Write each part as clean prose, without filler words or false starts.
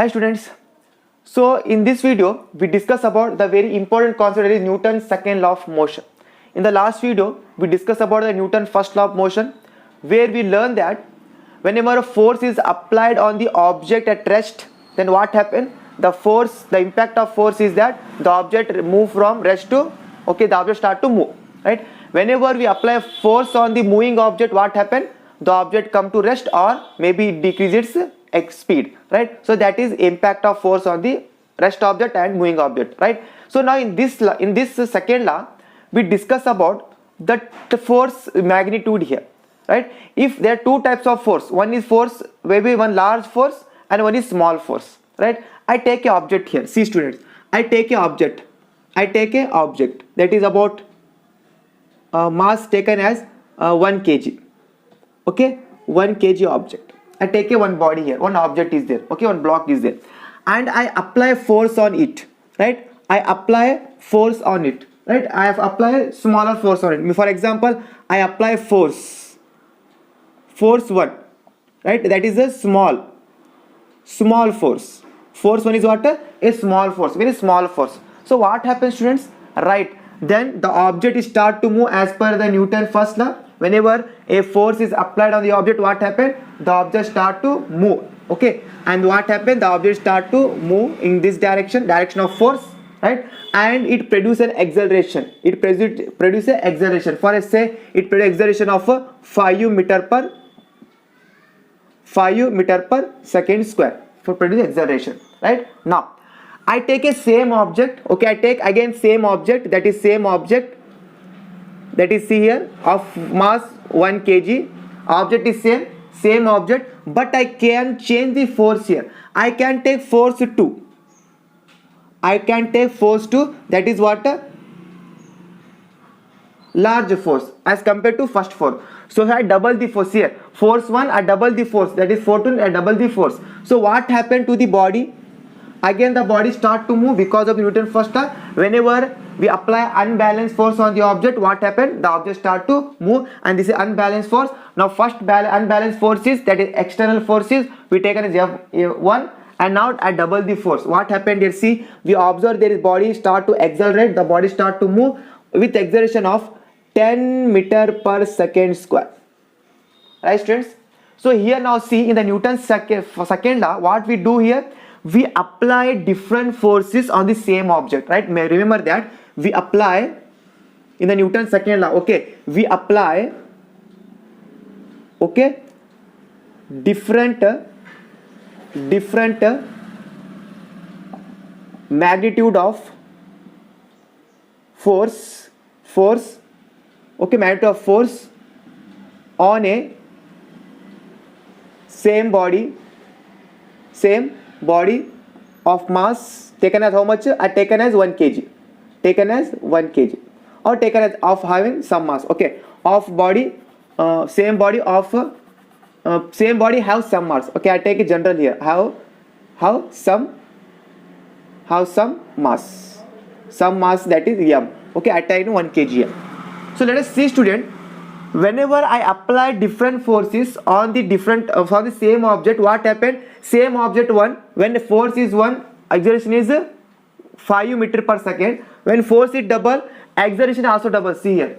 Hi students. So in this video we discuss about the very important concept, that is Newton's second law of motion. In the last video we discussed about the Newton's first law of motion, where we learned that whenever a force is applied on the object at rest, then what happens? The impact of force is that the object move from rest to, the object start to move, right? Whenever we apply force on the moving object, what happens? The object come to rest, or maybe it decreases its speed, right? So that is impact of force on the rest object and moving object, right? So now in this second law we discuss about the force magnitude here, right? If there are two types of force, one is force, maybe one large force and one is small force, right? I take a object here. See students, I take a object that is about mass taken as 1 kg, okay, 1 kg object. I take a one body here, one object is there, okay, one block is there, and I apply force on it, right? I apply force on it, right? I have applied smaller force on it. For example, I apply force 1, right? That is a small force. Force 1 is what? A small force, very small force. So what happens students, right? Then the object is start to move as per the Newton first law. Whenever a force is applied on the object, what happens? The object start to move, okay? And what happens? The object start to move in this direction of force, right? And it produces an acceleration. It produces acceleration. For say it produces acceleration of 5 meter per second square for produce acceleration, right? Now I take a same object, okay, I take again same object, that is same object, that is see here, of mass 1 kg, object is same object, but I can change the force here. I can take force 2, that is what? Large force as compared to first force. So I double the force here. Force 1, I double the force, that is 4 2, I double the force. So what happened to the body? Again the body start to move because of Newton's first law. Whenever we apply unbalanced force on the object, what happened? The object start to move, and this is unbalanced force. Now first unbalanced forces, that is external forces, we taken as F1, and now I double the force. What happened here? See, we observe there is body start to accelerate, the body start to move with acceleration of 10 meter per second square, right students? So here now see, in the Newton's second law, what we do here, we apply different forces on the same object, right? Remember that we apply in the Newton's second law, okay, we apply, okay, different magnitude of force, okay, magnitude of force on a same body of mass taken as how much? Taken as 1 kg, or taken as of having some mass, okay, of body, same body of same body have some mass, okay, I take a general here, have some mass, that is m, okay, I take 1 kg here. So let us see student, whenever I apply different forces on the for the same object, what happened? Same object 1, when the force is 1, acceleration is 5 meter per second. When force is double, acceleration also double. See here,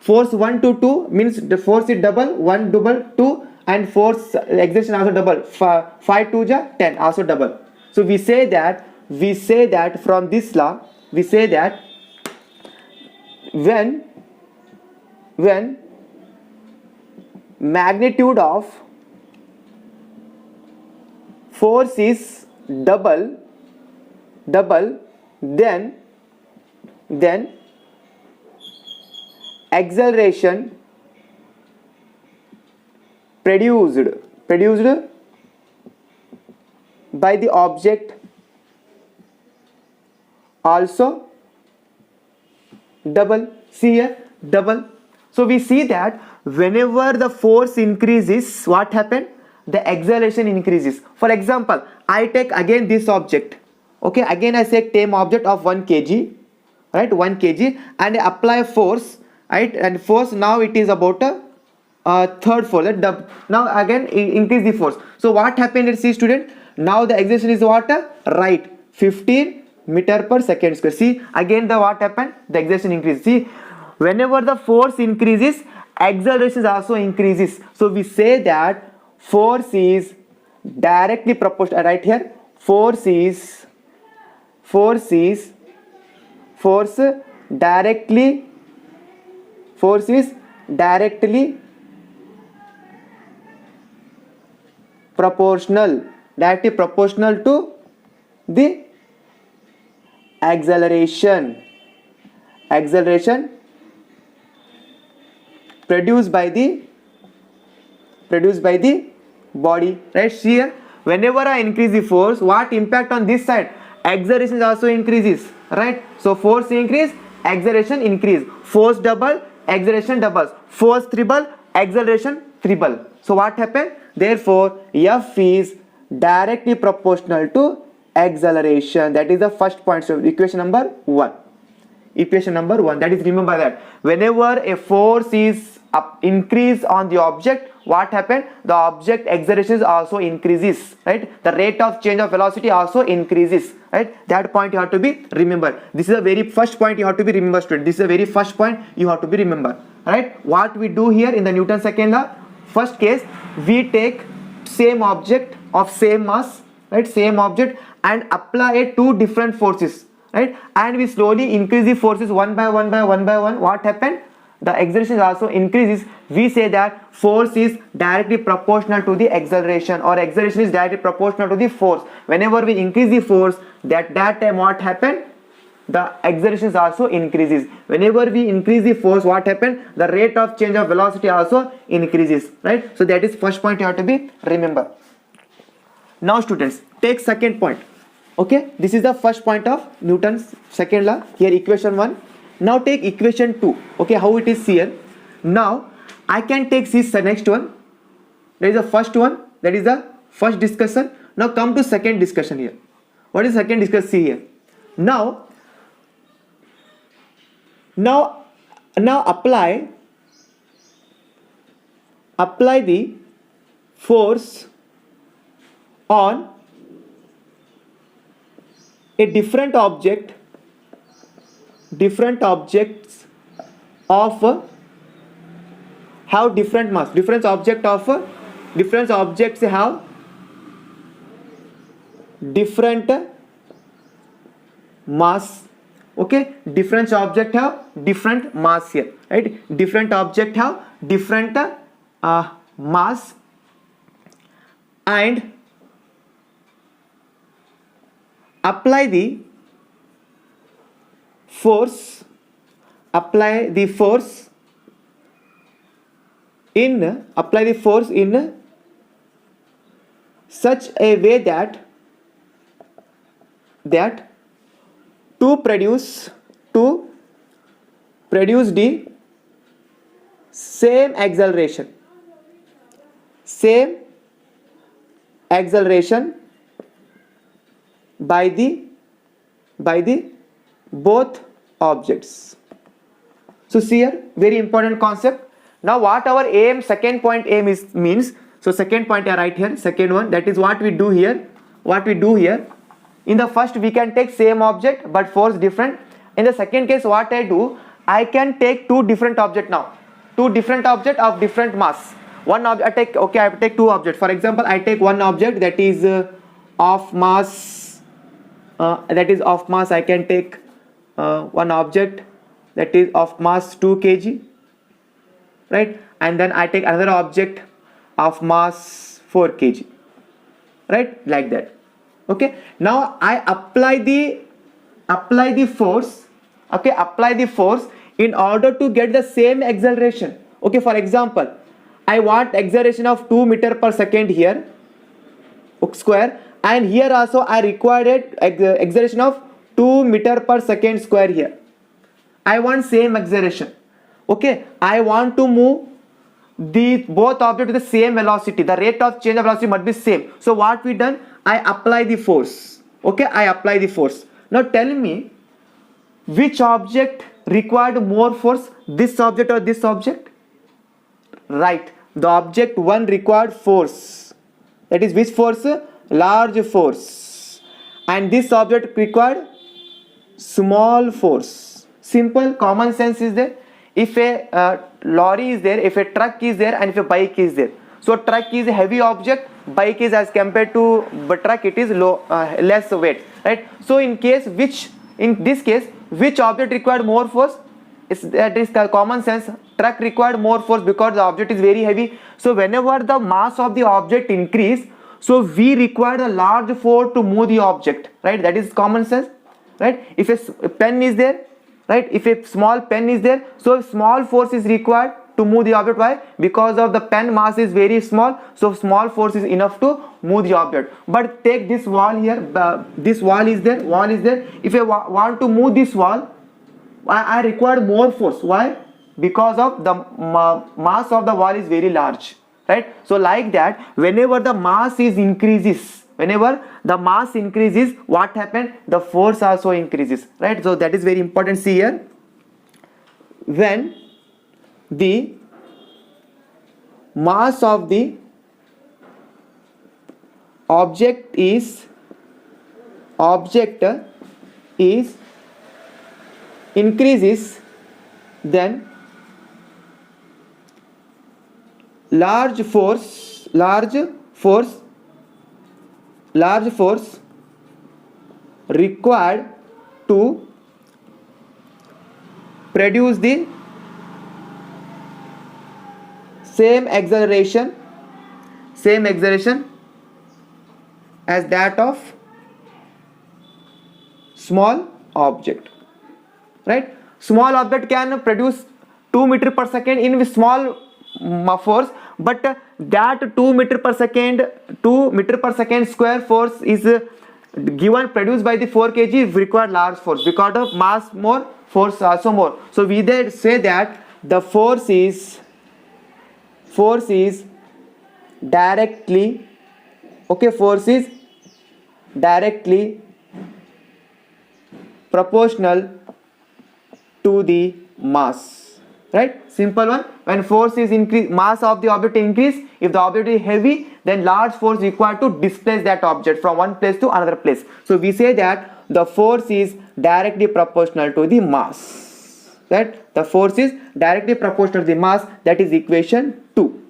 force 1 to 2 means the force is double, 1 double 2, and force acceleration also double, 5 2 ja 10 also double. So we say that from this law, we say that when magnitude of force is double, then acceleration produced by the object also double. See here, double. So we see that whenever the force increases, what happen? The acceleration increases. For example, I take again this object, okay, again I say same object of 1 kg, right, 1 kg, and I apply force, right, and force now it is about a third force. Now again increase the force. So what happened? Let's see student, Now the acceleration is what? Right, 15 meter per second square. See, again the what happened? The acceleration increases. See, whenever the force increases, acceleration also increases. So we say that force is directly proportional. Right here, force is directly proportional to the acceleration produced by the body. Right here, whenever I increase the force, what impact on this side? Acceleration also increases, right? So force increase, acceleration increase. Force double, acceleration doubles. Force triple, acceleration triple. So what happened? Therefore F is directly proportional to acceleration. That is the first point. So equation number 1. That is, remember that whenever a force is increase on the object, what happened? The object acceleration also increases, right? The rate of change of velocity also increases, right? That point you have to be remember. This is the very first point you have to be remember, student. This is the very first point you have to be remember, right? What we do here in the Newton's second law, first case, we take same object of same mass, right? Same object, and apply two different forces, right? And we slowly increase the forces one by one. What happened? The acceleration also increases. We say that force is directly proportional to the acceleration, or acceleration is directly proportional to the force. Whenever we increase the force, that time what happened? The acceleration also increases. Whenever we increase the force, what happened? The rate of change of velocity also increases, right? So that is first point you have to be remember. Now students, take second point. Okay, this is the first point of Newton's second law. Here equation 1. Now take equation 2. Okay, how it is here. Now I can take this next one. That is the first one. That is the first discussion. Now come to second discussion here. What is second discussion? See here. Now apply the force on a different objects of have different mass. Different objects have different mass. Okay, different object have different mass here, right? Different object have different mass, and apply the force in such a way that to produce the same acceleration by the both objects. So see here, very important concept. Now what our aim, second point aim is means. So second point I write here, second one, that is what we do here. In the first we can take same object but force different. In the second case what I do, I can take two different object now. Two different object of different mass. One object I take two objects. For example, I take one object that is of mass. I can take one object that is of mass 2 kg, right? And then I take another object of mass 4 kg, right? Like that. Okay, now I apply the force. Okay, apply the force in order to get the same acceleration. Okay, for example, I want acceleration of 2 meter per second here square, and here also I required acceleration of 2 meter per second square here. I want same acceleration. Okay, I want to move the both objects with the same velocity. The rate of change of velocity must be same. So what we done? I apply the force. Okay, I apply the force. Now tell me, which object required more force, this object or this object? Right, the object 1 required force. That is which force? large force, and this object required small force. Simple common sense is there. If a lorry is there, if a truck is there, and if a bike is there, so truck is a heavy object, bike is, as compared to truck, it is less weight, right? So in this case which object required more force? That is common sense. Truck required more force because the object is very heavy. So whenever the mass of the object increase, so we require a large force to move the object, right? That is common sense, right? If a pen is there, right, if a small pen is there, so small force is required to move the object. Why? Because of the pen mass is very small, so small force is enough to move the object. But take this wall here, this wall is there, if I want to move this wall, I require more force. Why? Because of the mass of the wall is very large, right? So like that, whenever the mass increases, what happens? The force also increases, right? So that is very important. See here, when the mass of the object is increases, then large force required to produce the same acceleration as that of small object, right? Small object can produce 2 meter per second in small force, but that 2 meter per second square force is produced by the 4 kg required large force because of mass more, force also more. So we then say that the force is directly proportional to the mass, right? Simple one. When force is increased, mass of the object increase. If the object is heavy, then large force required to displace that object from one place to another place. So we say that the force is directly proportional to the mass, right? The force is directly proportional to the mass. That is equation 2.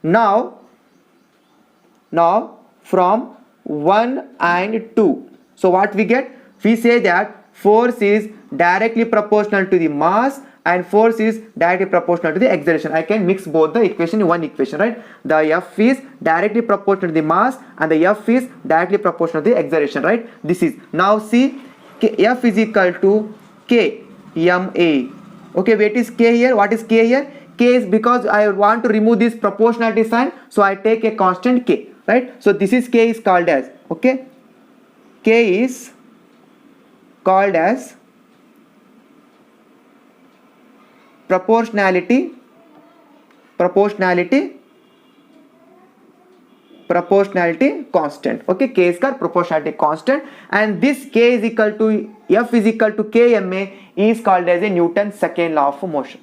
Now from 1 and 2, so what we get? We say that force is directly proportional to the mass and force is directly proportional to the acceleration. I can mix both the equation in one equation, right? The F is directly proportional to the mass and the F is directly proportional to the acceleration, right? This is, now see, F is equal to K ma. Okay, wait, is K here? What is K here? K is, because I want to remove this proportionality sign, so I take a constant K, right? So this is K is called as, okay, K is called as proportionality constant. Okay, K is called proportionality constant, and this K is equal to F is equal to Kma is called as a Newton's second law of motion,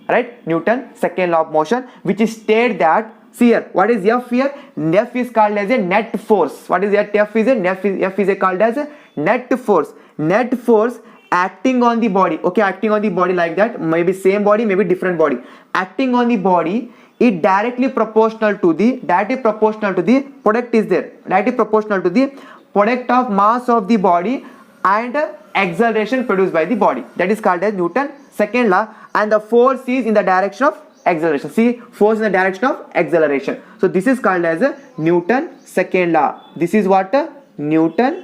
right? Newton's second law of motion, which is state that, see here, what is F here? F is called as a net force. What is that? F is called as a net force. Net force acting on the body, okay, acting on the body like that, maybe same body, maybe different body, acting on the body, it directly proportional to the product is there, directly proportional to the product of mass of the body and acceleration produced by the body. That is called as Newton's second law, and the force is in the direction of acceleration. See, force in the direction of acceleration. So this is called as a Newton's second law. This is what? Newton's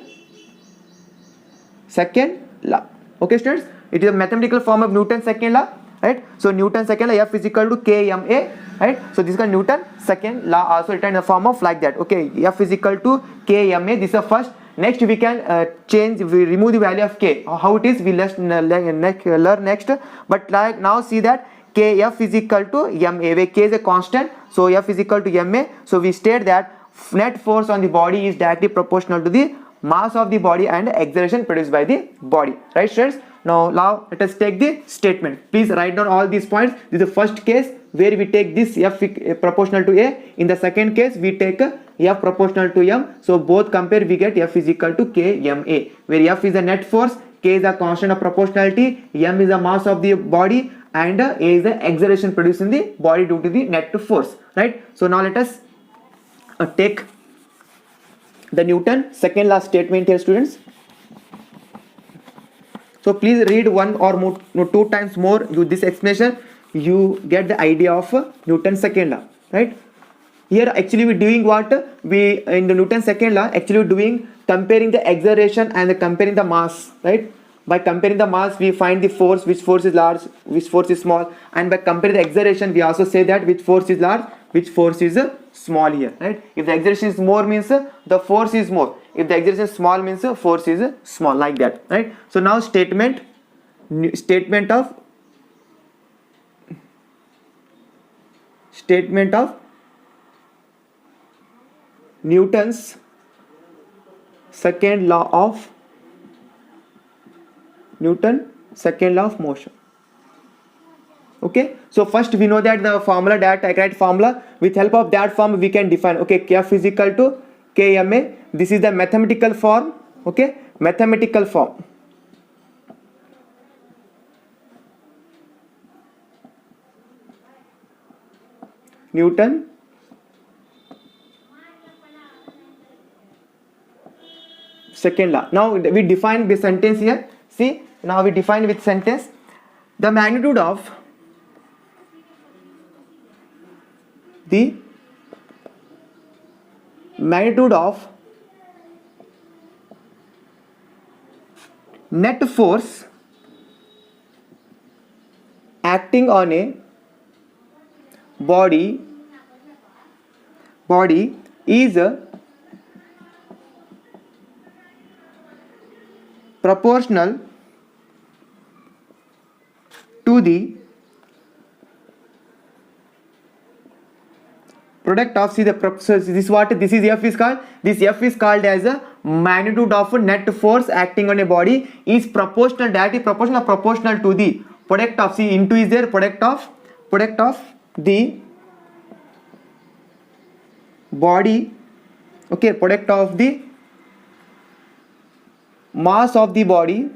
second law. Okay, students, it is a mathematical form of Newton's second law, right? So Newton's second law, F is equal to Kma, right? So this is called Newton's second law, also written in the form of like that. Okay, F is equal to Kma. This is the first. Next we can we remove the value of K. How it is, we learn next. But like now see that Kf is equal to Ma, where K is a constant, so F is equal to Ma. So we state that net force on the body is directly proportional to the mass of the body and acceleration produced by the body, right, students? Now let us take the statement. Please write down all these points. This is the first case where we take this F proportional to A. In the second case, we take F proportional to M. So both compare, we get F is equal to KMA, where F is the net force, K is the constant of proportionality, M is the mass of the body, and A is the acceleration produced in the body due to the net force, right? So now let us take the Newton second law statement here, students. So please read one or more, no, 2 times more this explanation. You get the idea of Newton's second law, right? Here actually we're doing what we in the Newton's second law actually we're doing comparing the acceleration and comparing the mass, right? By comparing the mass we find the force, which force is large, which force is small, and by comparing the acceleration we also say that which force is large, which force is small here, right? If the acceleration is more means the force is more, if the acceleration is small means force is small, like that, right? So now statement of Newton's second law of motion. Okay, so first we know that the formula, that I write formula, with help of that form we can define, okay, F is equal to KMA. This is the mathematical form, okay, mathematical form. Newton second law. Now we define this sentence here. See, now we define with sentence the magnitude of net force acting on a body is proportional to the product of, see the so this is what this is F is called. This F is called as a magnitude of net force acting on a body is proportional, that is proportional to the product of, see into is there, product of the body, okay, product of the mass of the body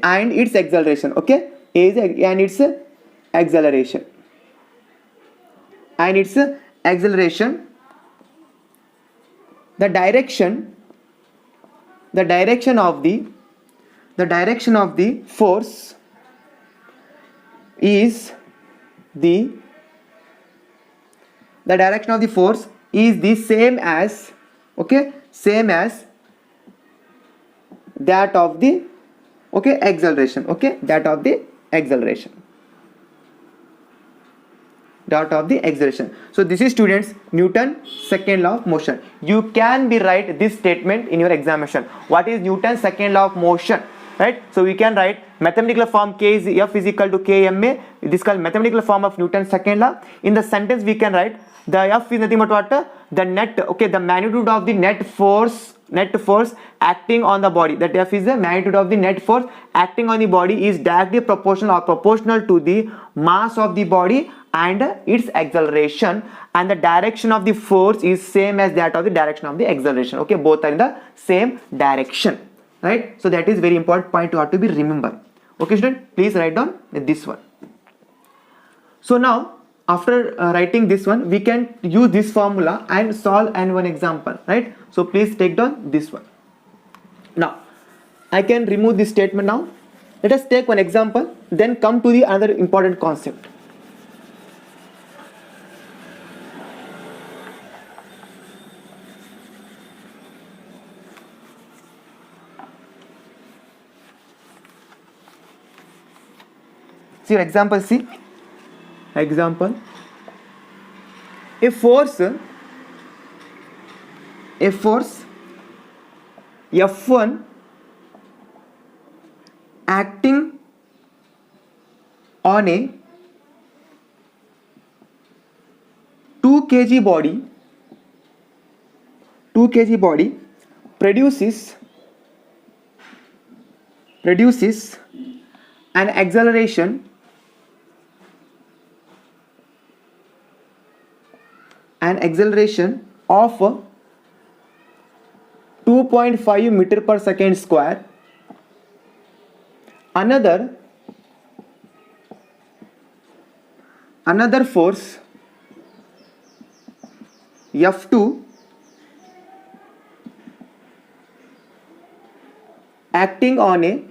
and its acceleration, okay, and its acceleration the direction of the force is the same as, okay, same as that of the, okay, acceleration, okay, that of the acceleration. So this is, students, Newton's second law of motion. You can be write this statement in your examination. What is Newton's second law of motion, right? So we can write mathematical form K is F is equal to KMA. This is called mathematical form of Newton's second law. In the sentence we can write the F is nothing but what, the net, okay, the magnitude of the net force acting on the body. That F is the magnitude of the net force acting on the body is directly proportional to the mass of the body and its acceleration, and the direction of the force is same as that of the direction of the acceleration, okay, both are in the same direction, right? So that is very important point to have to be remember. Okay, student, please write down this one. So now after writing this one, we can use this formula and solve one example, right? So please take down this one. Now I can remove this statement. Now let us take one example, then come to the another important concept. See your example, see example, a force F1 acting on a 2 kg body produces produces an acceleration of 2.5 meter per second square. Another force F2 acting on a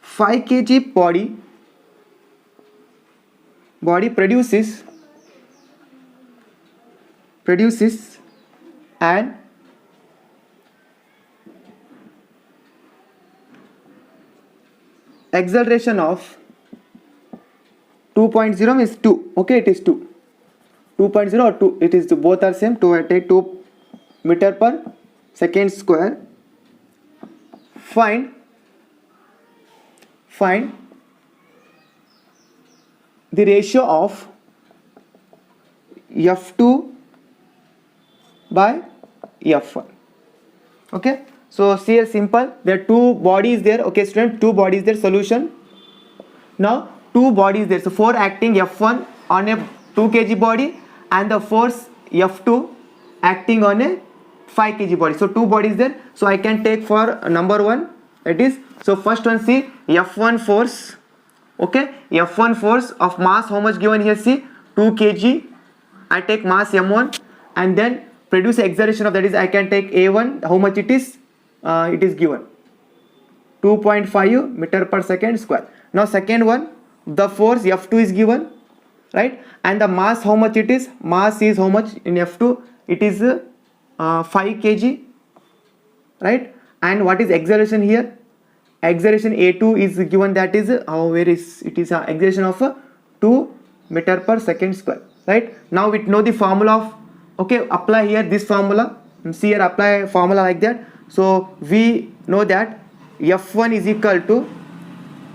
5 kg body produces an acceleration of 2.0 means 2. Okay, it is 2. 2.0 or 2. It is both are same. 2 meter per second square. Find the ratio of F2 by F1. Okay, so see here, simple. There are two bodies there. Okay, student, two bodies there. Solution. Now two bodies there. So 4 acting F1 on a 2 kg body and the force F2 acting on a 5 kg body. So 2 bodies there. So I can take for number 1. It is, so first one, see F1 force. Okay, F1 force of mass, how much given here? See 2 kg. I take mass M1 and then produce acceleration of, that is I can take A1. How much it is? It is given 2.5 meter per second square. Now second one, the force F2 is given, right? And the mass, how much it is? Mass is how much in F2? It is 5 kg, right? And what is acceleration here? Acceleration A2 is given, that is where is it is acceleration of 2 meter per second square, right? Now we know the formula of, okay, apply here this formula. See here, apply formula like that. So we know that F1 is equal to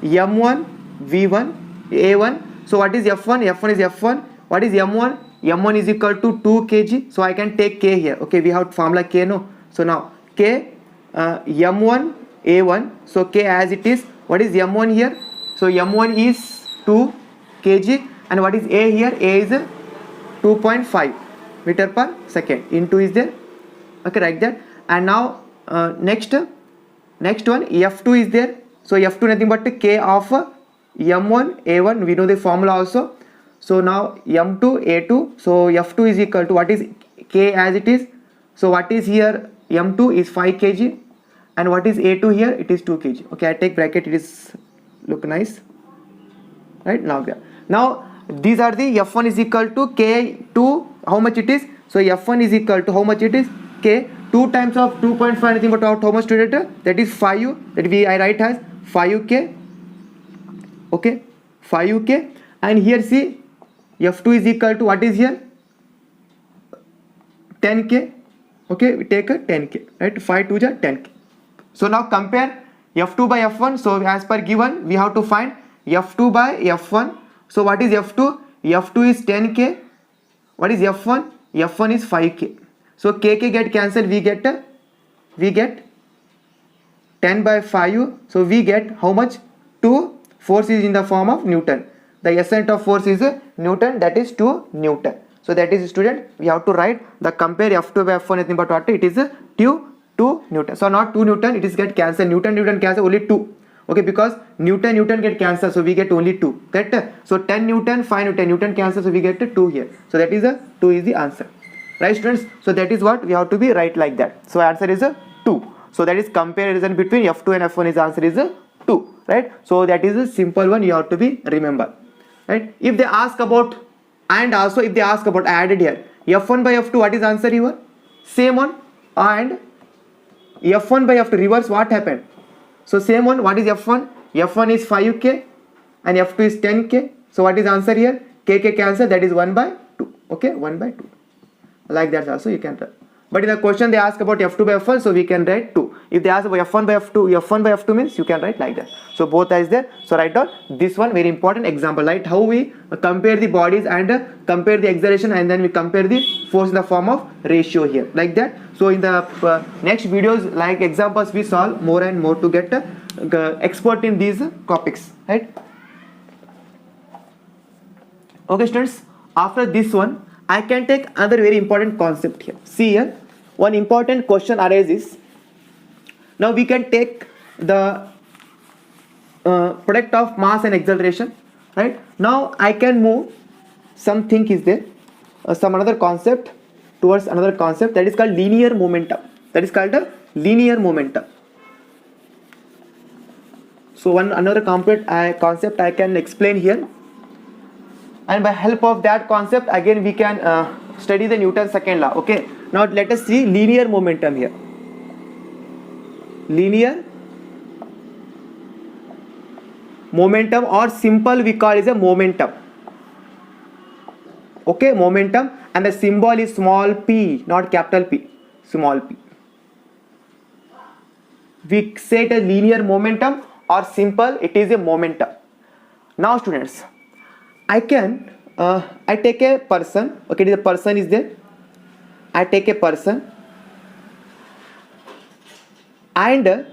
M1 V1 A1. So what is F1? F1 is F1. What is M1? M1 is equal to 2 kg. So I can take K here. Okay, we have formula K, no? So now K M1 A1. So K as it is. What is M1 here? So M1 is 2 kg. And what is A here? A is 2.5 meter per second. Into is there. Okay, like that. And now next one, F2 is there. So F2 nothing but K of M1 A1. We know the formula also. So now M2 A2. So F2 is equal to, what is K as it is? So what is here? M2 is 5 kg. And what is A2 here? It is 2 kg. Okay, I take bracket. It is look nice. Right now, now these are the F1 is equal to K2. How much it is? So F1 is equal to how much it is? K. 2 times of 2.5 anything but how much student? That is 5. That I write as 5K. Okay, 5K. And here see F2 is equal to, what is here? 10K. Okay, we take a 10K, right? 5 to 10K. So now compare F2 by F1. So as per given, we have to find F2 by F1. So what is F2? F2 is 10K. What is F1? F1 is 5K. So KK get cancelled. We get 10 by 5. So we get how much? 2. Force is in the form of Newton. The SI of force is Newton. That is 2 Newton. So that is, student, we have to write the compare F2 by F1 nothing but what? It is 2 Newton. So not 2 Newton. It is get cancelled. Newton cancel only 2. Okay, because Newton get cancelled. So we get only 2. Correct? So 10 Newton, 5 Newton cancel. So we get 2 here. So that is 2 is the answer. Right, students? So that is what we have to be right like that. So answer is 2. So that is comparison between F2 and F1 is answer is 2. Right? So that is a simple one you have to be remember. Right? If they ask about, and also if they ask about added here, F1 by F2, what is answer here? Same one. And F1 by F2 reverse, what happened? So same one, what is F1? F1 is 5K and F2 is 10K. So what is answer here? KK cancel, that is 1 by 2. Okay, 1 by 2. Like that also you can But in the question they ask about F2 by F1, so we can write 2. If they ask about F1 by F2, F1 by F2 means you can write like that. So both is there. So write down this one, very important example, right? How we compare the bodies and compare the acceleration, and then we compare the force in the form of ratio here, like that. So in the next videos, like examples, we solve more and more to get expert in these topics, right? Okay students, after this one I can take another very important concept here. See here, one important question arises. Now we can take the product of mass and acceleration, right? Now I can move something is there, some another concept towards another concept, that is called linear momentum. That is called a linear momentum. So one another concept I can explain here, and by help of that concept again we can study the Newton's second law. Okay, now let us see linear momentum here. Linear momentum, or simple we call is a momentum. Okay, momentum, and the symbol is small p, not capital P, small p. We say it a linear momentum, or simple it is a momentum. Now students, I take a person. Okay, the person is there. I take a person and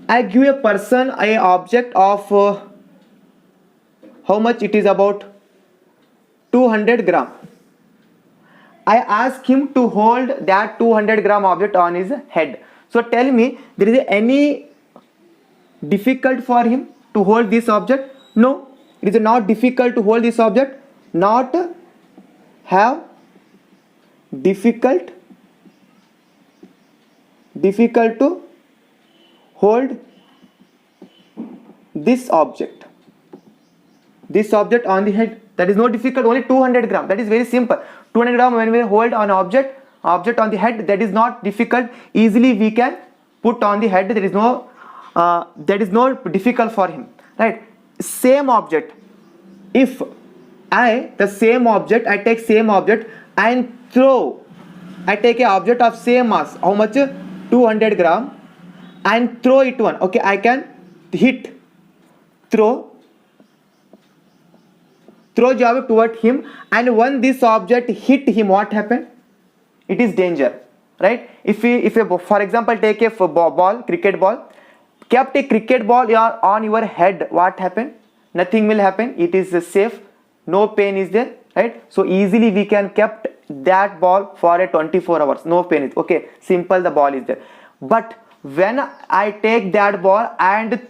I give a person a object of how much it is, about 200 gram. I ask him to hold that 200 gram object on his head. So tell me, there is any difficult for him to hold this object? No, it is not difficult to hold this object. Not have difficult to hold this object on the head. That is not difficult, only 200 gram. That is very simple. 200 gram when we hold an object on the head, that is not difficult. Easily we can put on the head. There is no that is not difficult for him, right? Same object, if I take same object and I take a object of same mass, how much, 200 gram, and throw it one. Okay, I can throw job toward him, and when this object hit him, what happened? It is danger, right? If we for example take a cricket ball, kept a cricket ball on your head, what happened? Nothing will happen. It is safe, no pain is there, right? So easily we can kept that ball for a 24 hours, no pain is okay, simple, the ball is there. But when I take that ball and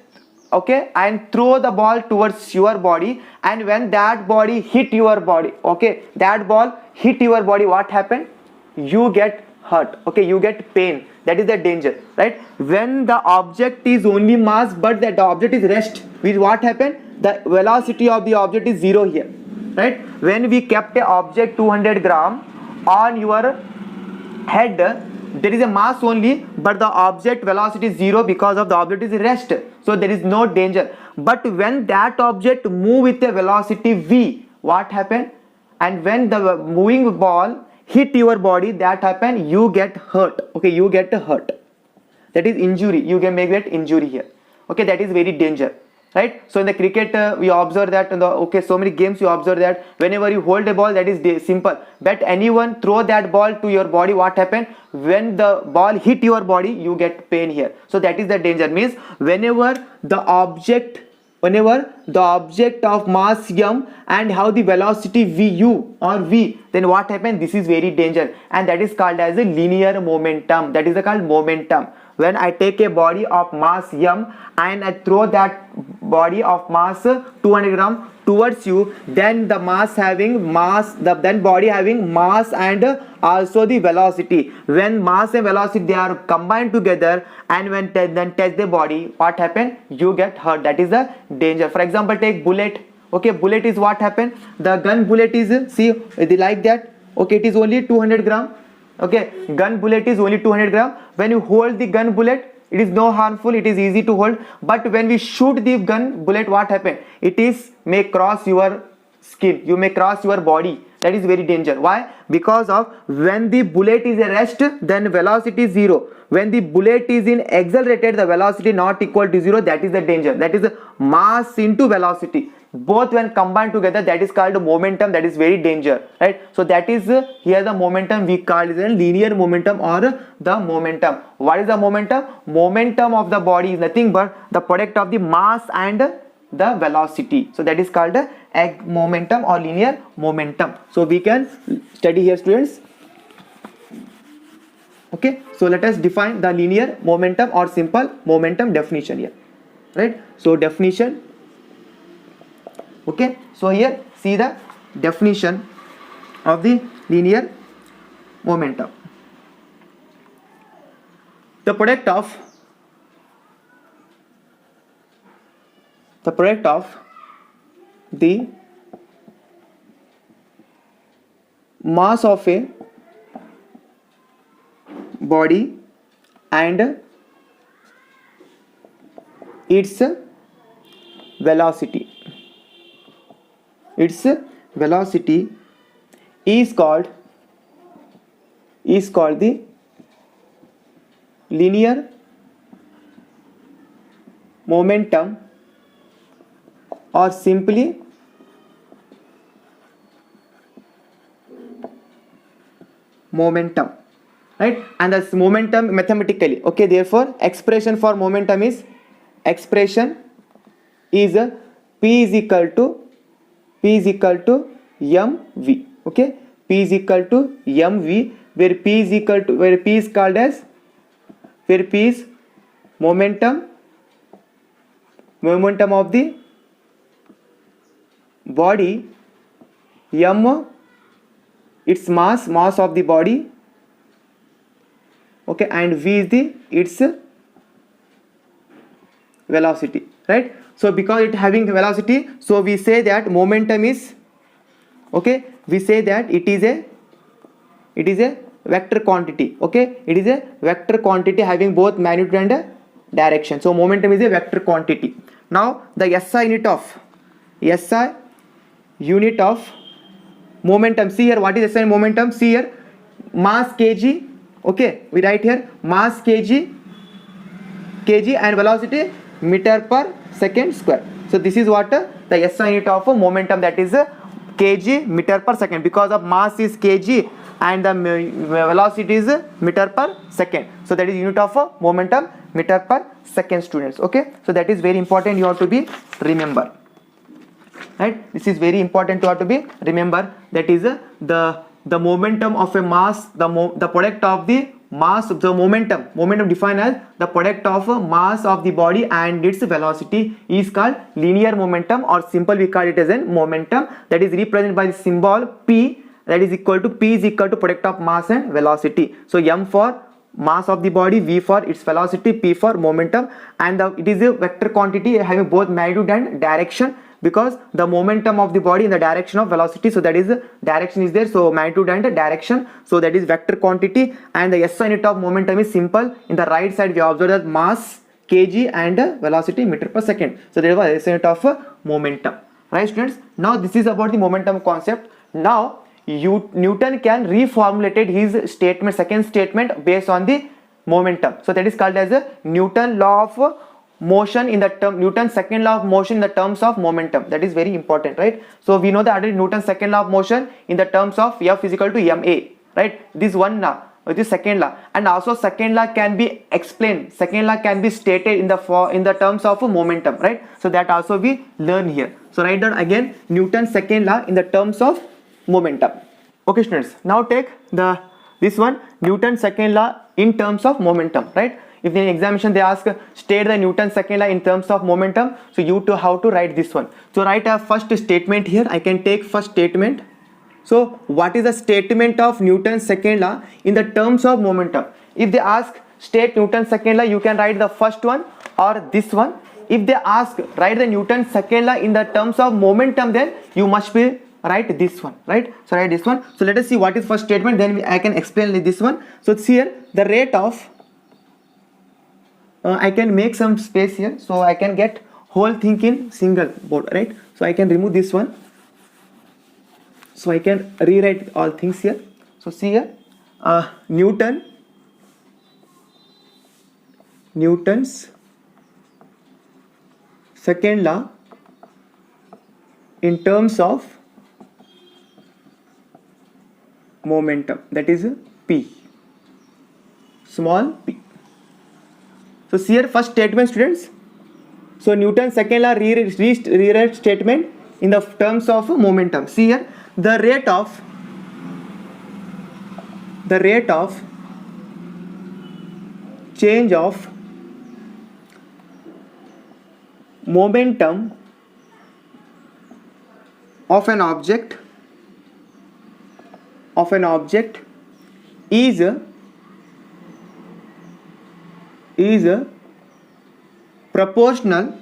throw the ball towards your body, and when that body hit your body, okay, that ball hit your body, what happened? You get hurt, okay, you get pain. That is the danger, right? When the object is only mass but the object is rest, with what happened? The velocity of the object is 0 here, right? When we kept a object 200 gram on your head, there is a mass only, but the object velocity is 0 because of the object is rest, so there is no danger. But when that object move with a velocity v, what happened? And when the moving ball hit your body, that happen, you get hurt, okay, you get hurt. That is injury, you can make that injury here, okay, that is very danger, right? So in the cricket we observe that in the so many games you observe that whenever you hold a ball, that is simple, but anyone throw that ball to your body, what happen? When the ball hit your body, you get pain here. So that is the danger, means whenever the object of mass m and have the velocity vu or v, then what happens? This is very danger, and that is called as a linear momentum. That is called momentum. When I take a body of mass m and I throw that body of mass 200 gram towards you, then the mass having mass, then body having mass and also the velocity. When mass and velocity they are combined together, and when then touch the body, what happen? You get hurt. That is the danger. For example, take bullet. Okay, bullet is what happen? The gun bullet is, see, like that. Okay, it is only 200 gram. Okay, gun bullet is only 200 gram. When you hold the gun bullet, it is no harmful, it is easy to hold. But when we shoot the gun bullet, what happen? It is may cross your skin, you may cross your body, that is very danger. Why? Because of when the bullet is at rest, then velocity is 0. When the bullet is in accelerated, the velocity not equal to 0. That is the danger. That is mass into velocity. Both when combined together, that is called momentum. That is very danger, right? So that is here the momentum we call is a linear momentum or the momentum. What is the momentum? Momentum of the body is nothing but the product of the mass and the velocity. So that is called a momentum or linear momentum. So we can study here, students. Okay, so let us define the linear momentum or simple momentum definition here, right? So definition. Okay, so here see the definition of the linear momentum. The product of the mass of a body and its velocity. Its velocity is called the linear momentum or simply momentum, right? And that's momentum mathematically. Okay, therefore expression for momentum is P is equal to mv. Okay, P is equal to mv, where P is called as, where P is momentum of the body, m its mass of the body, okay, and v is its velocity, right? So because it having velocity, so we say that momentum is, okay, we say that it is a vector quantity. Okay, it is a vector quantity having both magnitude and direction. So momentum is a vector quantity. Now the SI unit of momentum. See here, what is SI momentum? See here, mass kg. Okay, we write here mass kg and velocity meter per second square. So this is what the SI unit of momentum, that is kg meter per second, because of mass is kg and the velocity is meter per second. So that is unit of momentum, meter per second, students. Okay, so that is very important, you have to be remember, right? This is very important to have to be remember. That is the momentum of a mass, the product of the mass of the momentum defined as the product of mass of the body and its velocity is called linear momentum, or simple we call it as a momentum, that is represented by the symbol P, that is equal to P is equal to product of mass and velocity. So m for mass of the body, v for its velocity, p for momentum, and it is a vector quantity having both magnitude and direction, because the momentum of the body in the direction of velocity, so that is direction is there, so magnitude and direction, so that is vector quantity. And the SI unit of momentum is simple. In the right side we observe that mass kg and velocity meter per second, so there was SI unit of momentum, right, students? Now this is about the momentum concept. Now Newton can reformulated his statement, second statement, based on the momentum, so that is called as a Newton law of motion in the term, Newton's second law of motion in the terms of momentum. That is very important, right? So we know that Newton's second law of motion in the terms of F is equal to ma, right? This one law, this second law, and also second law can be explained, second law can be stated in the terms of momentum, right? So that also we learn here. So write down again Newton's second law in the terms of momentum. Okay, students, now take this one, Newton's second law in terms of momentum, right? If in examination they ask state the Newton's second law in terms of momentum, so you to how to write this one. So write a first statement here. I can take first statement. So what is the statement of Newton's second law in the terms of momentum? If they ask state Newton's second law, you can write the first one or this one. If they ask write the Newton's second law in the terms of momentum, then you must be write this one, right? So write this one. So let us see what is first statement, then I can explain this one. So it's here the rate of I can make some space here, so I can get whole thing in single board, right? So I can remove this one. So I can rewrite all things here. So see here, Newton's second law in terms of momentum, that is P, small p. So see here, first statement, students. So Newton's second law rewrite statement in the terms of momentum. See here, the rate of change of momentum of an object is proportional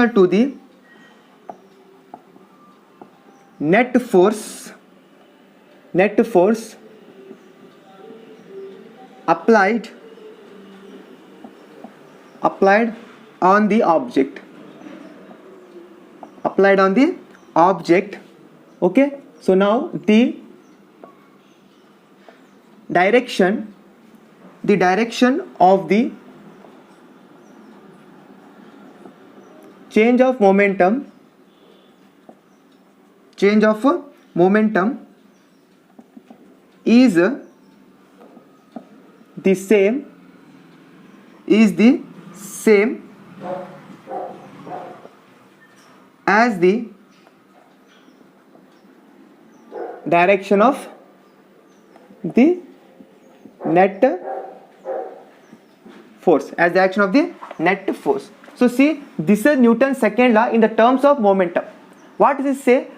to the net force applied on the object. Okay, so now the direction of the change of momentum is the same as the direction of the net force, So see, this is Newton's second law in the terms of momentum. What does it say?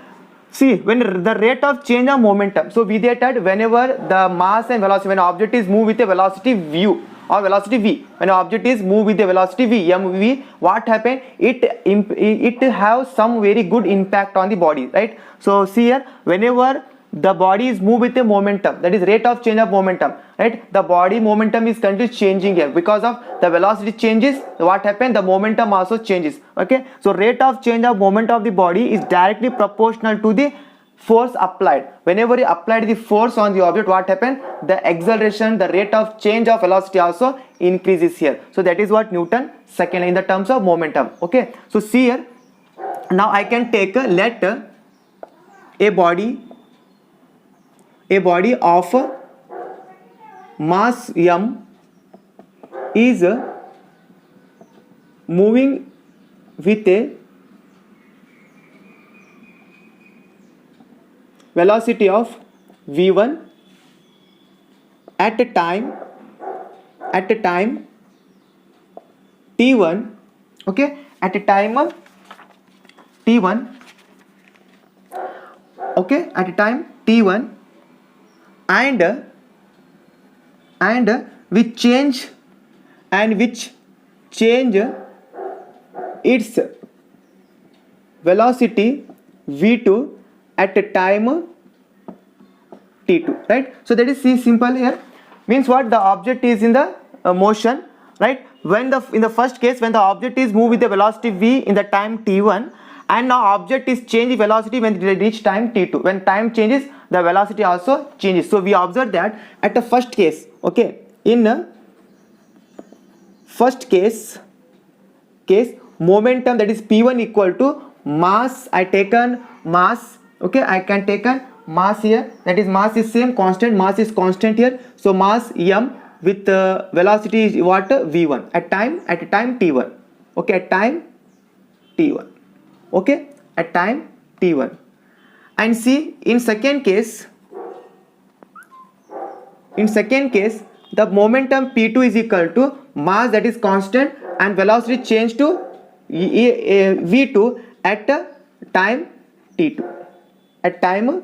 See, when the rate of change of momentum, so we did that whenever the mass and velocity, when an object is moved with a velocity v or velocity v, when an object is moved with a velocity v, mv, what happened? It have some very good impact on the body, right? So see here, whenever the body is moved with a momentum, that is rate of change of momentum, right? The body momentum is continuously changing here because of the velocity changes. What happened? The momentum also changes. Okay, so rate of change of momentum of the body is directly proportional to the force applied. Whenever you applied the force on the object, what happened? The acceleration, the rate of change of velocity also increases here. So that is what Newton second in the terms of momentum. Okay, so see here, now I can take let a body of mass m is moving with a velocity of v1 at a time t1. Okay, at a time t1. Okay, at a time t1, and which change its velocity v2 at a time t2, right? So that is simple here. Means what? The object is in the motion, right? When in the first case, when the object is moved with the velocity v in the time t1, and now object is changing velocity when it reach time t2. When time changes, the velocity also changes. So we observe that at the first case, okay, in first case momentum, that is p1 equal to mass. I taken mass. Okay, I can take a mass here, that is mass is same, constant, mass is constant here. So mass m with velocity is what? v1 at time t1. Okay, at time t1. Okay, at time t1. And see, in second case the momentum p2 is equal to mass, that is constant, and velocity change to v2 at time t2, at time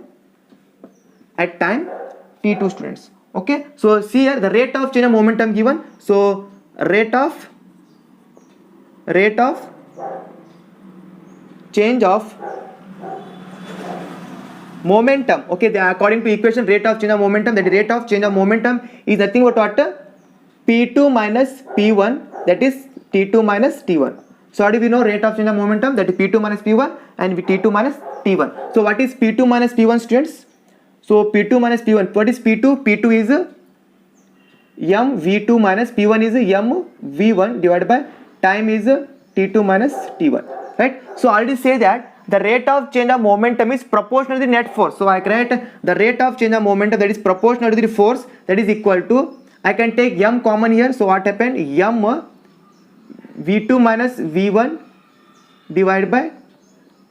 t2, students. Okay, so see here, the rate of change of momentum given. So rate of change of momentum. Okay, according to equation, rate of change of momentum, that rate of change of momentum is nothing but what? p2 minus p1, that is t2 minus t1. So how do we know rate of change of momentum? That is P2 minus P1 and T2 minus T1. So what is P2 minus P1, students? So P2 minus P1, what is P2? P2 is m V2 minus P1 is m V1 divided by time is T2 minus T1, right? So I already say that the rate of change of momentum is proportional to the net force. So I create the rate of change of momentum that is proportional to the force, that is equal to, I can take m common here. So what happened? M V2 minus V1 divided by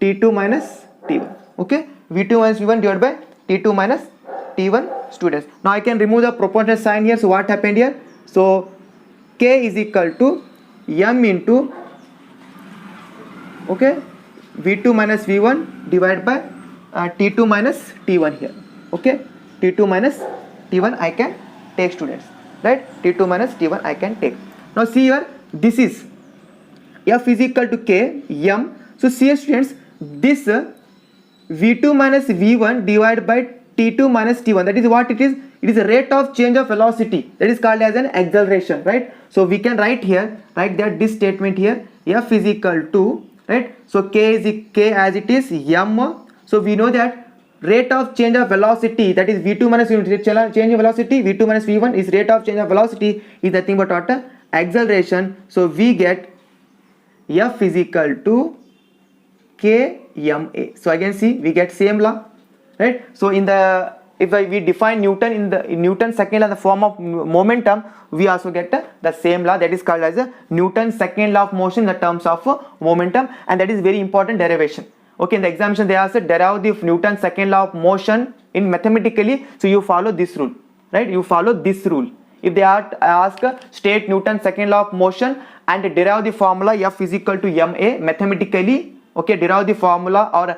T2 minus T1. Okay, V2 minus V1 divided by T2 minus T1, students. Now I can remove the proportional sign here. So what happened here? So K is equal to m into, okay, V2 minus V1 divided by T2 minus T1 here. Okay, T2 minus T1 I can take, students, right? T2 minus T1 I can take. Now see here, this is F is equal to K m. So see here, students, this V2 minus V1 divided by T2 minus T1, that is what it is. It is a rate of change of velocity, that is called as an acceleration, right? So we can write here, write that this statement here, F is equal to, right? So K as it is m. So we know that rate of change of velocity, that is V2 minus V1, change of velocity, V2 minus V1 is rate of change of velocity, is nothing but what? Acceleration. So we get F is equal to Kma. So again see, we get same law, right? So in the, if we define Newton in Newton's second law in the form of momentum, we also get the same law, that is called as a Newton's second law of motion in the terms of momentum, and that is very important derivation. Okay, in the examination they asked derive the Newton's second law of motion in mathematically. So you follow this rule, right? You follow this rule. If they ask state Newton's second law of motion and derive the formula F is equal to ma mathematically, okay, derive the formula or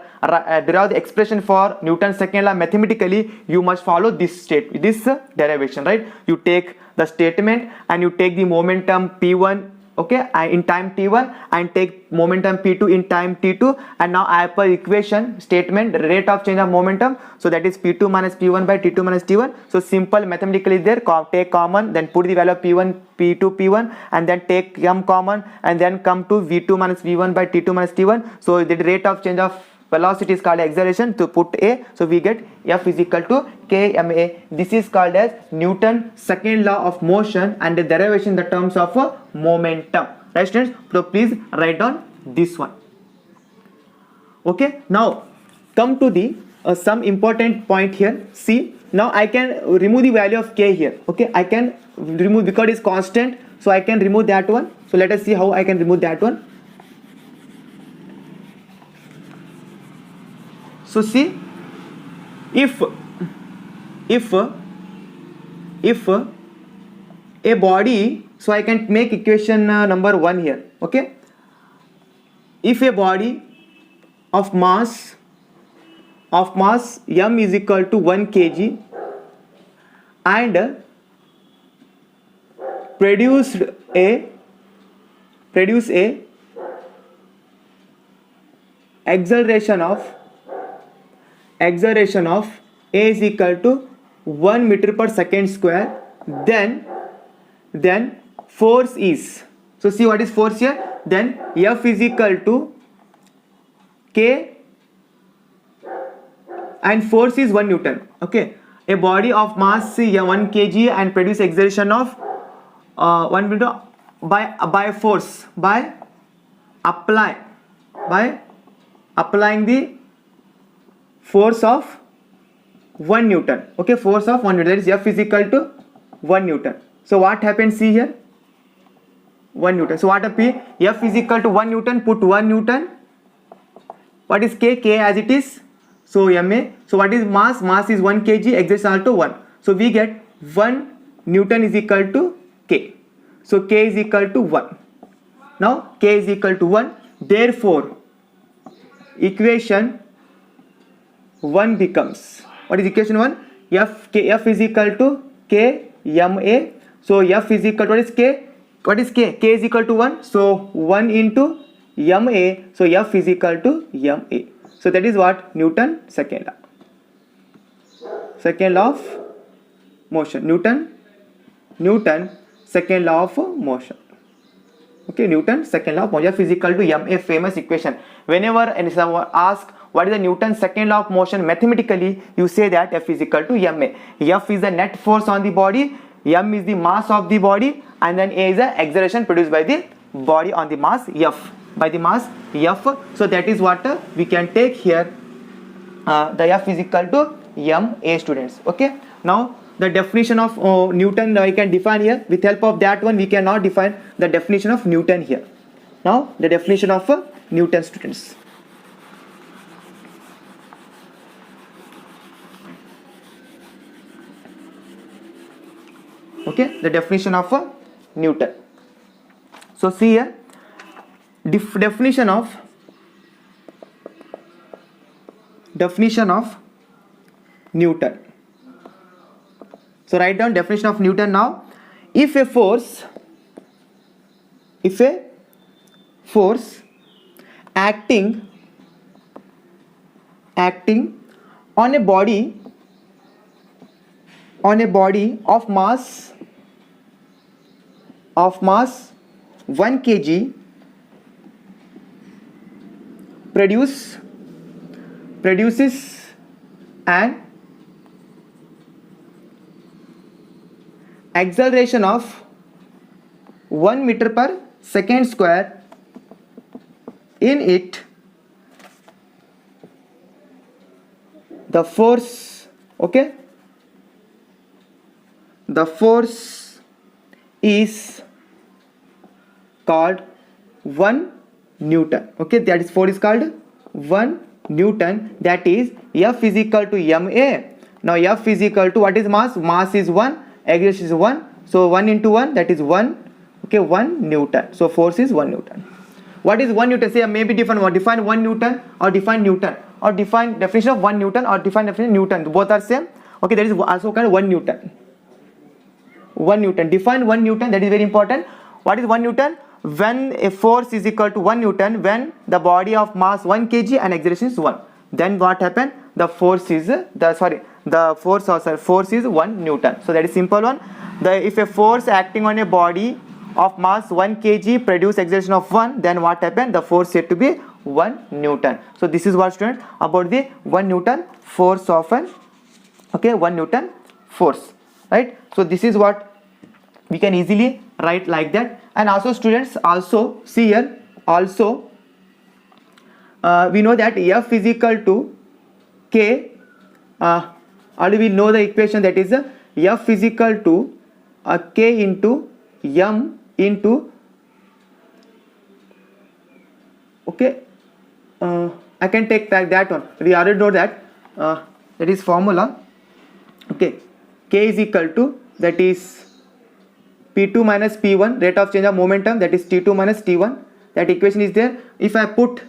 derive the expression for Newton's second law mathematically, you must follow this derivation, right? You take the statement and you take the momentum P1, okay, in time T1, and take momentum P2 in time T2, and now I have per equation statement rate of change of momentum. So that is P2 minus P1 by T2 minus T1. So simple mathematically there, take common, then put the value of P1, P2, P1, and then take m common, and then come to V2 minus V1 by T2 minus T1. So the rate of change of velocity is called acceleration, to put A. So we get F is equal to Kma. This is called as Newton's second law of motion and the derivation in the terms of momentum, right, students? So please write down this one. Okay, now come to the some important point here. See, now I can remove the value of K here. Okay, I can remove because it is constant, so I can remove that one. So let us see how I can remove that one. So see, if a body, so I can make equation number 1 here. Okay, if a body of mass m is equal to 1 kg and produce a acceleration of A is equal to 1 meter per second square, then force is, so see what is force here, then F is equal to K and force is 1 Newton. Okay, a body of mass 1 kg and produce acceleration of 1 meter by force, by applying the force of 1 Newton. Okay, force of 1 Newton, that is F is equal to 1 Newton. So what happens, see here, 1 Newton. So what appear, F is equal to 1 Newton, put 1 Newton. What is K? K as it is. So ma. So what is mass? Mass is 1 kg, acceleration also 1. So we get 1 Newton is equal to K. So K is equal to 1. Now K is equal to 1. Therefore, equation 1 becomes, what is equation 1? F is equal to K ma. So F is equal to, what is K? What is K? K is equal to 1. So 1 into ma. So F is equal to ma. So that is what Newton second law. Second law of motion. Newton second law of motion. Okay, Newton's second law of motion, F is equal to m, a famous equation. Whenever someone asks what is the Newton's second law of motion, mathematically you say that F is equal to ma. F is the net force on the body, m is the mass of the body, and then a is the acceleration produced by the body on the mass F, by the mass F. So that is what we can take here. The F is equal to ma, students. Okay, now the definition of Newton I can define here. With help of that one we cannot define the definition of Newton here. Now the definition of Newton, students. Okay, the definition of Newton. So see here, definition of Newton. So write down definition of Newton now. If a force acting on a body of mass 1 kg produces an acceleration of 1 meter per second square in it, the force, okay, the force is called 1 Newton. Okay, that is force is called 1 Newton. That is F is equal to ma. Now F is equal to, what is mass? Mass is 1, acceleration is 1, so 1 into 1, that is 1. Okay, 1 Newton. So force is 1 Newton. What is 1 Newton? Say maybe different one. Define 1 Newton or define Newton, or define definition of 1 Newton or define definition of Newton. Both are same. Okay, that is also called 1 Newton. 1 Newton. Define 1 Newton. That is very important. What is 1 Newton? When a force is equal to 1 Newton, when the body of mass 1 kg and acceleration is 1, then what happened? The force is force is 1 Newton. So that is simple one. If a force acting on a body of mass 1 kg produce acceleration of 1, then what happened? The force said to be 1 Newton. So this is what, students, about the 1 Newton force of an, okay, 1 Newton force, right? So this is what we can easily write like that. And also, students, also see here, also we know that F is equal to K. Already we know the equation, that is F is equal to K into M into, okay, I can take that one. We already know that. That is formula. Okay, K is equal to, that is P2 minus P1, rate of change of momentum, that is T2 minus T1. That equation is there. If I put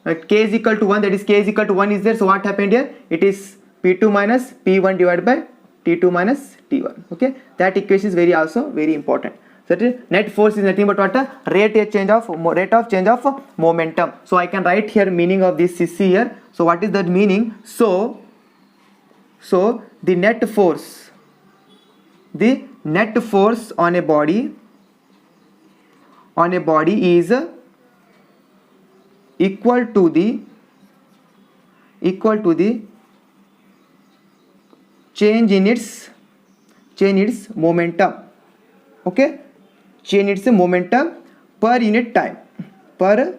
K is equal to 1, that is K is equal to 1 is there. So what happened here? It is P2 minus P1 divided by T2 minus T1. Okay, that equation is also very important. So net force is nothing but what? Rate of change of momentum. So I can write here meaning of this CC here. So what is that meaning? So the net force on a body is equal to the change in its momentum. Okay, change its momentum per unit time, right,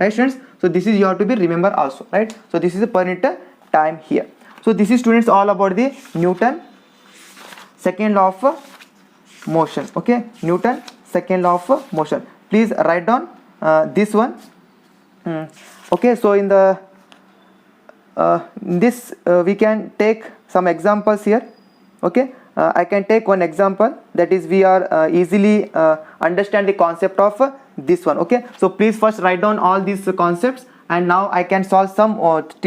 students? So this is you have to be remember also, right? So this is a per unit time here. So this is, students, all about the Newton second law of motion. Okay, Newton second law of motion. Please write down this one. Okay, so in the this we can take some examples here. Okay, I can take one example, that is we are easily understand the concept of this one. Okay, so please first write down all these concepts, and now I can solve some 2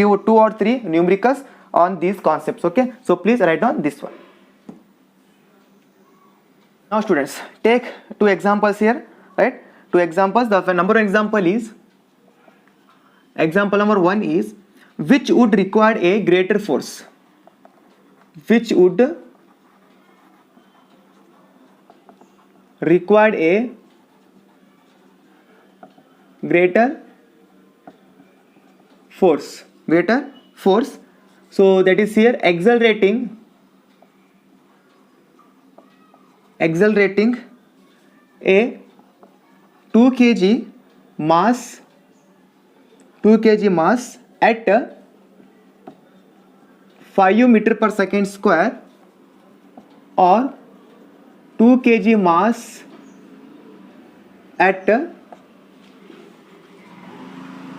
or 3 numericals on these concepts. Okay, so please write down this one. Now, students, take 2 examples here, right? 2 examples. The number one example is, example number 1 is, which would require a greater force? Which would required a greater force. So that is here accelerating a 2 kg mass at 5 meter per second square or 2 kg mass at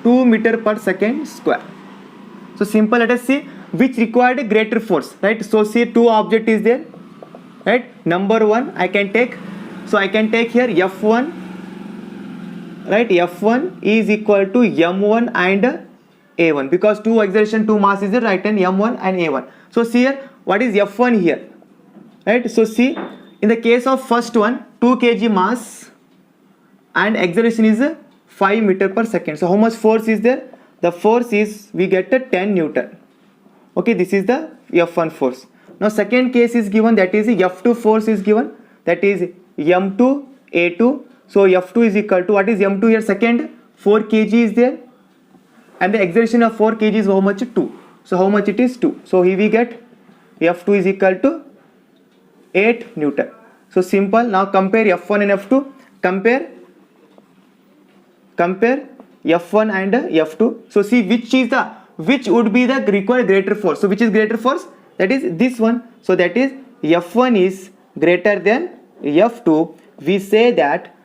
2 meter per second square. So simple, let us see which required a greater force, right? So see, two object is there, right? Number one, I can take here F1, right? F1 is equal to M1 and A1 because two acceleration, two mass is there, right? And M1 and A1. So see here, what is F1 here, right? So see, in the case of first one, 2 kg mass and acceleration is 5 meter per second. So how much force is there? The force is, we get a 10 Newton. Okay, this is the F1 force. Now second case is given, that is F2 force is given, that is M2 A2. So F2 is equal to, what is M2 here? Second, 4 kg is there, and the acceleration of 4 kg is how much? 2. So how much it is? 2. So here we get F2 is equal to 8 Newton. So simple. Now compare F1 and F2. Compare F1 and F2. So see which would be the required greater force. So which is greater force? That is this one. So that is F1 is greater than F2. We say that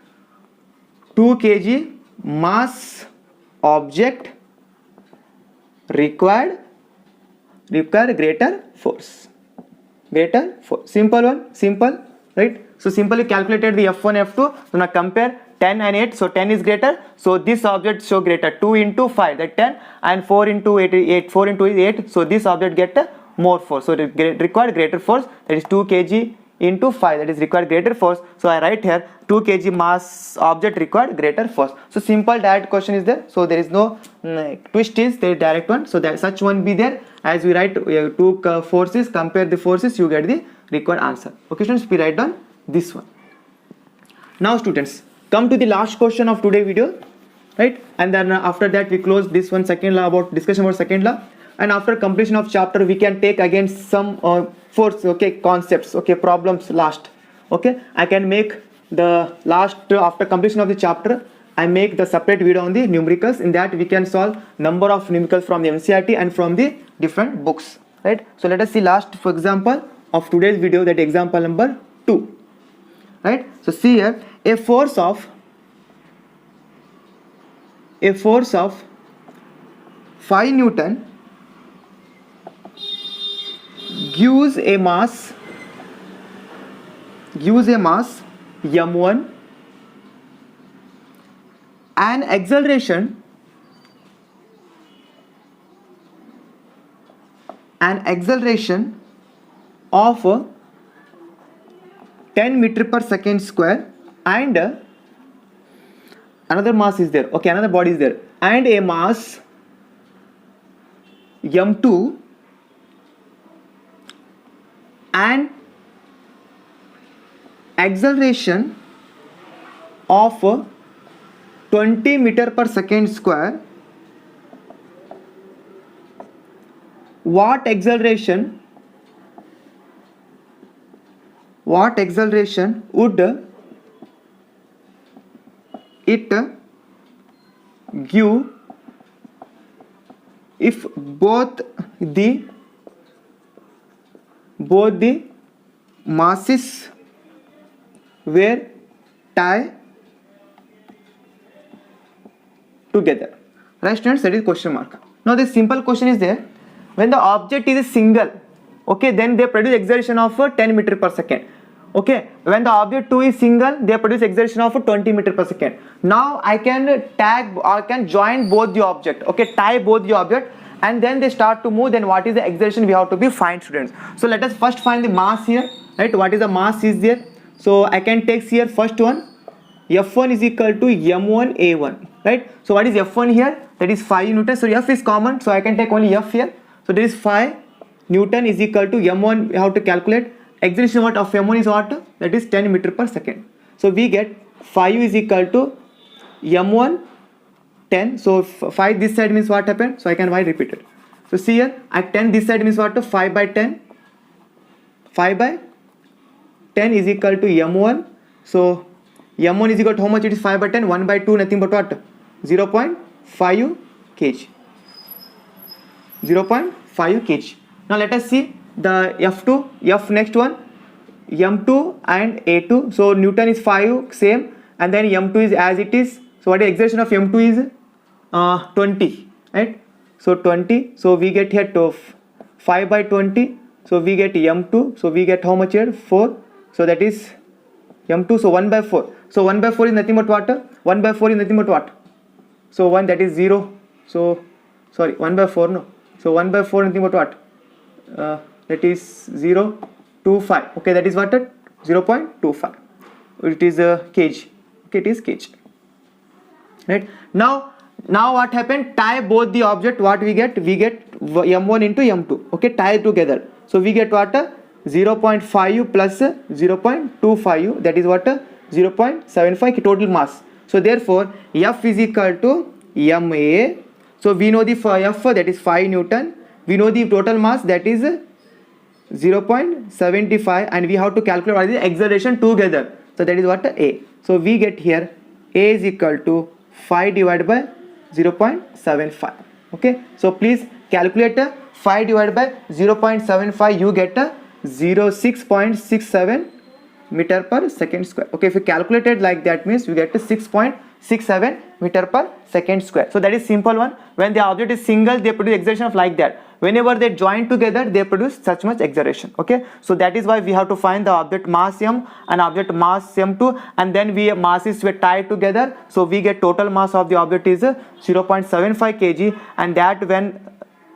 2 kg mass object required greater force. Simple one, simple, right? So simply calculated the F1, F2. So now compare 10 and 8. So 10 is greater. So this object show greater. 2 into 5, that 10, and 4 into 8, 4 into 8. So this object get more force. So required greater force, that is 2 kg into 5, that is required greater force. So I write here 2 kg mass object required greater force. So simple direct question is there. So there is no twist, is the direct one. So that such one be there. As we write two forces, compare the forces, you get the required answer. Okay students, we write down this one. Now students, come to the last question of today's video, right? And then after that we close this one, second law, about discussion about second law. And after completion of chapter, we can take again some force, okay, concepts, okay, problems last. Okay, I can make the last after completion of the chapter, I make the separate video on the numericals. In that we can solve number of numericals from the NCERT and from the different books, right? So let us see last, for example, of today's video, that example number 2, right? So see here, a force of 5 Newton gives a mass M1 and acceleration of 10 meter per second square, and another mass is there, okay, another body is there, and a mass M2 and acceleration of 20 meter per second square. What acceleration would it give if both the masses were tied together? Right students, that is question mark. Now this simple question is there. When the object is a single, okay, then they produce acceleration of 10 meter per second. Okay, when the object 2 is single, they produce acceleration of 20 meter per second. Now I can join both the object, okay, tie both the object, and then they start to move. Then what is the acceleration we have to be find, students? So let us first find the mass here, right? What is the mass is there? So I can take here first one, F1 is equal to M1 A1, right? So what is F1 here? That is 5 Newton. So F is common, so I can take only F here. So there is 5 Newton is equal to M1. We have to calculate acceleration what of M1 is what? That is 10 meter per second. So we get 5 is equal to m1 10. So 5 this side means what happened? So I can write repeated. So see here, at 10 this side means what? 5 by 10. 5 by 10 is equal to m1. So m1 is equal to how much? It is 5 by 10. 1 by 2 nothing but what? 0.5 kg. 0.5 kg. Now let us see the F2, F next one, M2 and A2. So Newton is 5 same, and then M2 is as it is. So what is exertion of M2 is 20, right? So 20. So we get here to 5 by 20. So we get M2. So we get how much here? 4. So that is M2. So 1 by 4. So 1 by 4 is nothing but what? 1 by 4 is nothing but what? So 1, that is 0. So sorry, 1 by 4 no. So 1 by 4 nothing but what? That is 0.25. Okay, that is what? 0.25. It is a kg. Okay, it is kg. Right. Now what happened? Tie both the object. What we get? We get m1 into m2. Okay, tie together. So we get what? 0.5 plus 0.25. That is what? 0.75 total mass. So therefore F is equal to ma. So we know the F, that is 5 Newton. We know the total mass, that is 0.75, and we have to calculate what is the acceleration together. So that is what? A. So we get here A is equal to 5 divided by 0.75. Okay. So please calculate 5 divided by 0.75. You get 06.67 meter per second square. Okay, if you calculate it like that, means you get 6.67 meter per second square. So that is simple one. When the object is single, they produce acceleration of like that. Whenever they join together, they produce such much acceleration. Okay, so that is why we have to find the object mass m and object mass m2, and then masses were tied together. So we get total mass of the object is 0.75 kg, and that when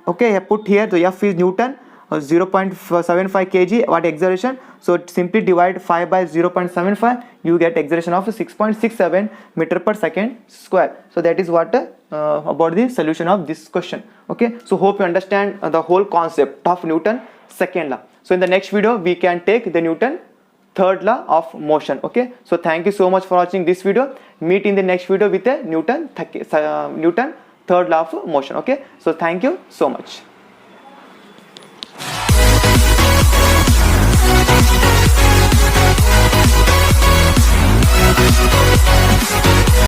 I put here the F is Newton. 0.75 kg, what acceleration? So simply divide 5 by 0.75, you get acceleration of 6.67 meter per second square. So that is what about the solution of this question. Okay, so hope you understand the whole concept of Newton second law. So in the next video we can take the Newton third law of motion. Okay, so thank you so much for watching this video. Meet in the next video with a Newton third law of motion. Okay, so thank you so much.